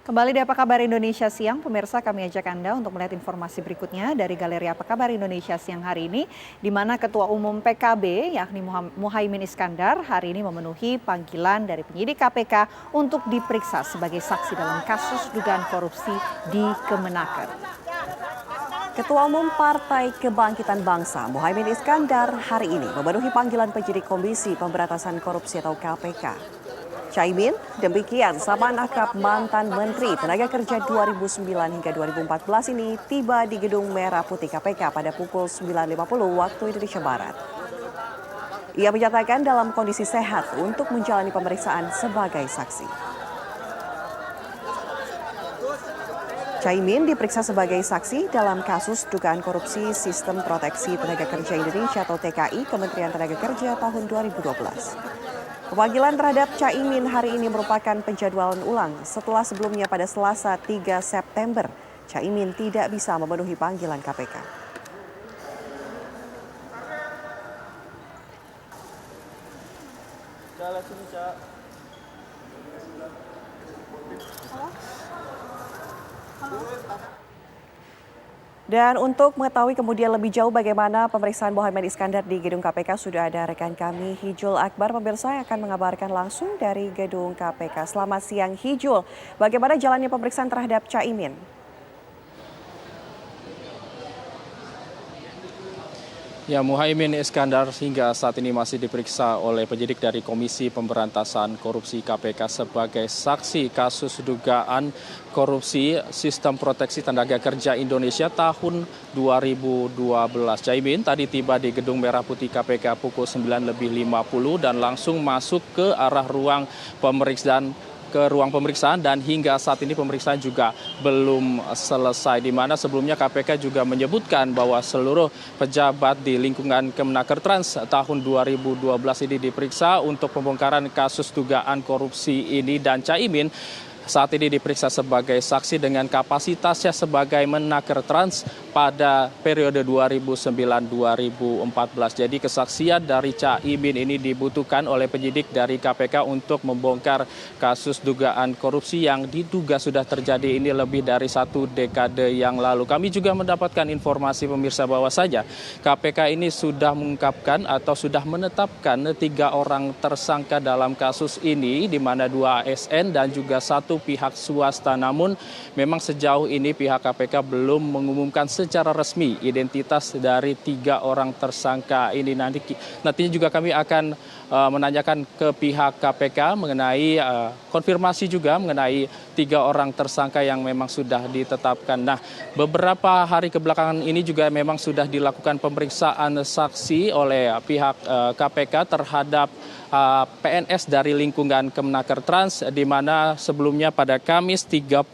Kembali di Apa Kabar Indonesia Siang, pemirsa kami ajak Anda untuk melihat informasi berikutnya dari Galeri Apa Kabar Indonesia Siang hari ini, di mana Ketua Umum PKB yakni Muhaimin Iskandar hari ini memenuhi panggilan dari penyidik KPK untuk diperiksa sebagai saksi dalam kasus dugaan korupsi di Kemenaker. Ketua Umum Partai Kebangkitan Bangsa Muhaimin Iskandar hari ini memenuhi panggilan penyidik Komisi Pemberantasan Korupsi atau KPK. Caimin demikian sama akrab mantan Menteri Tenaga Kerja 2009 hingga 2014 ini tiba di Gedung Merah Putih KPK pada pukul 9.50 waktu Indonesia Barat. Ia menyatakan dalam kondisi sehat untuk menjalani pemeriksaan sebagai saksi. Caimin diperiksa sebagai saksi dalam kasus dugaan korupsi Sistem Proteksi Tenaga Kerja Indonesia atau TKI Kementerian Tenaga Kerja tahun 2012. Pemanggilan terhadap Caimin hari ini merupakan penjadwalan ulang setelah sebelumnya pada Selasa 3 September Caimin tidak bisa memenuhi panggilan KPK. Dan untuk mengetahui kemudian lebih jauh bagaimana pemeriksaan Muhaimin Iskandar di gedung KPK sudah ada rekan kami Hijul Akbar, pemirsa yang akan mengabarkan langsung dari gedung KPK. Selamat siang Hijul, bagaimana jalannya pemeriksaan terhadap Caimin? Ya, Muhaimin Iskandar hingga saat ini masih diperiksa oleh penyidik dari Komisi Pemberantasan Korupsi KPK sebagai saksi kasus dugaan korupsi Sistem Proteksi Tenaga Kerja Indonesia tahun 2012. Caimin tadi tiba di Gedung Merah Putih KPK pukul 9.50 dan langsung masuk ke arah ruang pemeriksaan dan hingga saat ini pemeriksaan juga belum selesai, di mana sebelumnya KPK juga menyebutkan bahwa seluruh pejabat di lingkungan Kemenaker Trans tahun 2012 ini diperiksa untuk pembongkaran kasus dugaan korupsi ini, dan Caimin saat ini diperiksa sebagai saksi dengan kapasitasnya sebagai Menaker Trans pada periode 2009-2014. Jadi kesaksian dari Caimin ini dibutuhkan oleh penyidik dari KPK untuk membongkar kasus dugaan korupsi yang diduga sudah terjadi ini lebih dari 1 dekade yang lalu. Kami juga mendapatkan informasi pemirsa bahwasanya KPK ini sudah mengungkapkan atau sudah menetapkan 3 orang tersangka dalam kasus ini, di mana 2 ASN dan juga 1 pihak swasta. Namun memang sejauh ini pihak KPK belum mengumumkan secara resmi identitas dari 3 orang tersangka ini. Nantinya juga kami akan menanyakan ke pihak KPK mengenai konfirmasi juga mengenai 3 orang tersangka yang memang sudah ditetapkan. Nah, beberapa hari kebelakangan ini juga memang sudah dilakukan pemeriksaan saksi oleh pihak KPK terhadap PNS dari lingkungan Kemenaker Trans, di mana sebelumnya pada Kamis 31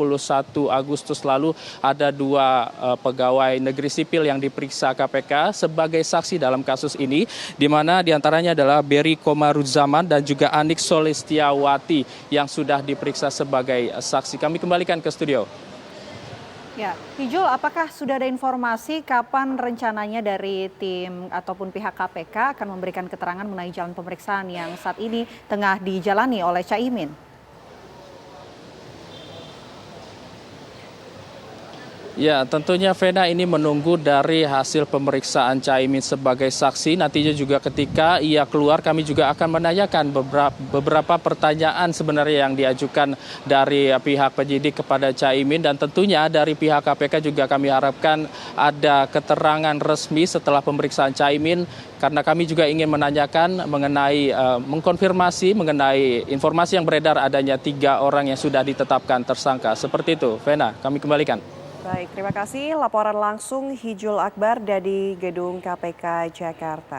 Agustus lalu ada 2 pegawai negeri sipil yang diperiksa KPK sebagai saksi dalam kasus ini, di mana diantaranya adalah Berry Komarudzaman dan juga Anik Solestiawati yang sudah diperiksa sebagai saksi. Kami kembalikan ke studio. Ya, Hijul, apakah sudah ada informasi kapan rencananya dari tim ataupun pihak KPK akan memberikan keterangan mengenai jalan pemeriksaan yang saat ini tengah dijalani oleh Caimin? Ya, tentunya Vena ini menunggu dari hasil pemeriksaan Caimin sebagai saksi. Nantinya juga ketika ia keluar kami juga akan menanyakan beberapa pertanyaan sebenarnya yang diajukan dari pihak penyidik kepada Caimin, dan tentunya dari pihak KPK juga kami harapkan ada keterangan resmi setelah pemeriksaan Caimin, karena kami juga ingin menanyakan mengenai mengkonfirmasi mengenai informasi yang beredar adanya 3 orang yang sudah ditetapkan tersangka. Seperti itu, Vena, kami kembalikan. Baik, terima kasih laporan langsung Hijul Akbar dari Gedung KPK Jakarta.